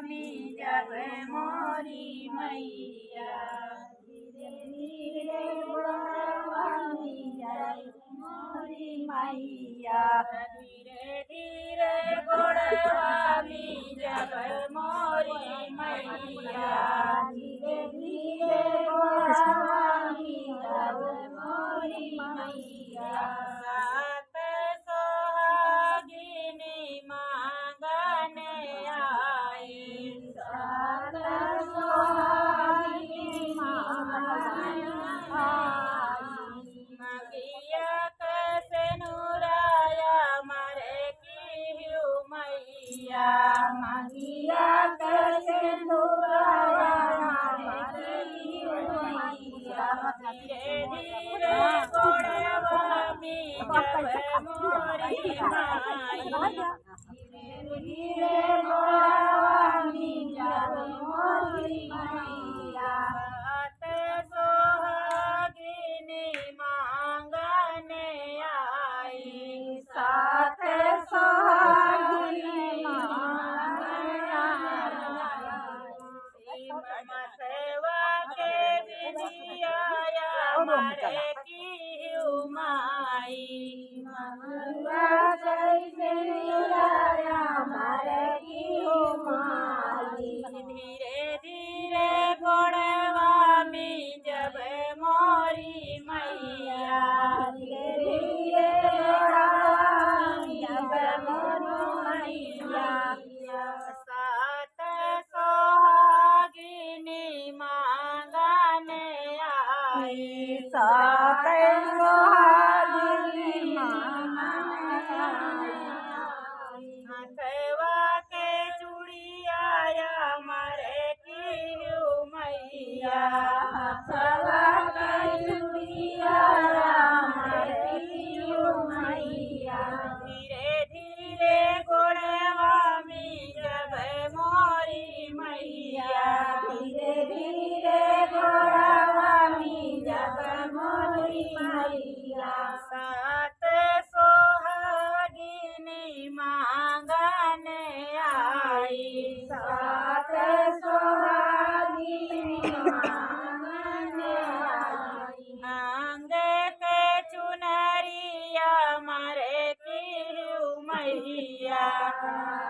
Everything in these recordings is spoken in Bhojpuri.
मी जब मोरी मैया। धीरे धीरे गोड़वामी जब मोरी मैया। धीरे धीरे गोड़वामी जब मोरी मैया। धीरे धीरे गोड़वामी जब मोरी मैया। सात सोहागिनी मांगने आई। सात सोहागिनी मांगने आई। मगिया कैसे नूराया मारे की मैया। मगिया कैसे नूराया मारे की मैया। धीरे धीरे गोड़वामी जब मोरी माई। धीरे धीरे गोड़वामी जब मोरी मैया। सात सोहागिनी मांगने आई। सात सोहागिनी मांगने आई। सेवा के विधिया मारे की माई। ममता जैसे निराया मारे की माई। धीरे धीरे गोड़वामी जब मोरी मैया। धीरे धीरे गोड़वामी जब मोरी मैया। सात सोहागिनी मांगने आई। सात सोहागिनी मांगने आई। हथवा के चूड़िया मारे की मैया। हथवा के चूड़िया मारे की मैया। धीरे धीरे गोड़वामी जब मोरी मैया। धीरे धीरे गोड़वामी जब मोरी मैया। सात सोहागिनी मांगने आई। सात सोहागिनी मांगने आई। अंग के चुनरिया मारे की मैया।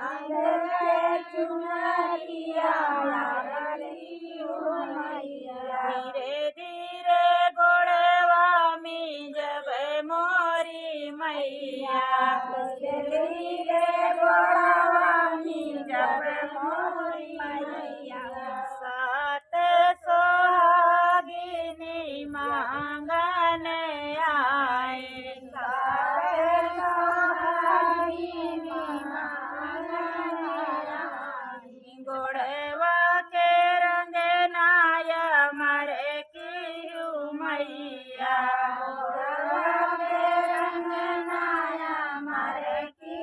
अंग के चुनरिया मारे की मैया। धीरे धीरे गोड़वामी जब मोरी मैया। धीरे धीरे गोड़वामी जब मोरी मैया। सात सोहागिनी मांगने आए। सात सोहागिनी मांगने आई। गोड़वा के रंग नाया मारे की मैया। गोड़वा के रंग नाया मारे की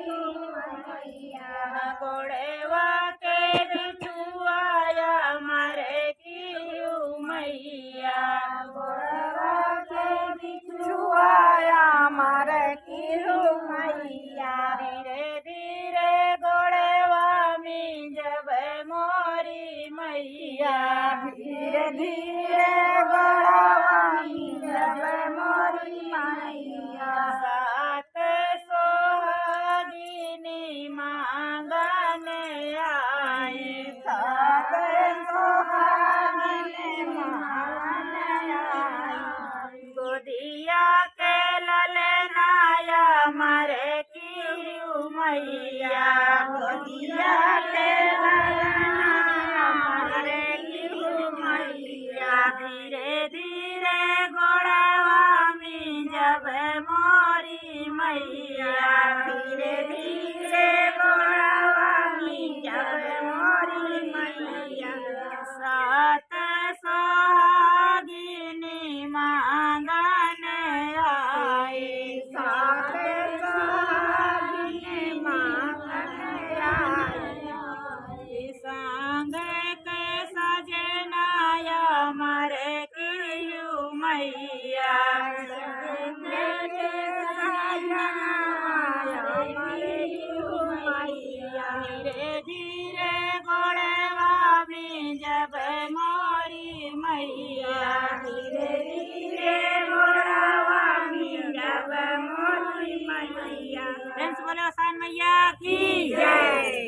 मैया। गोड़वा के बिछुआया मारे की मैया। गोड़वा के बिछुआया मारे की मैया। धीरे धीरे गोड़वामी जब मोरी मैया। धीरे धीरे गोड़वामी जब मोरी मैया। सात सोहागिनी मांगने आई। सात सोहागिनी मांगने आई। गोदिया के ललनाया मारे की मैया। गोदिया के ललनाया मारे की मैया। धीरे धीरे गोड़वामी जब मोरी मैया। धीरे धीरे गोड़वामी जब मोरी मैया। सात सोहागिनी मांगने आई। सात सोहागिनी मांगने आई। संग के सजनाया मारे की मैया। संग के सजनाया मारे की मैया। धीरे धीरे गोड़े मैया धीरे धीरे मोरावानी जब मोरी मैया। बोलो सान मैया की जय।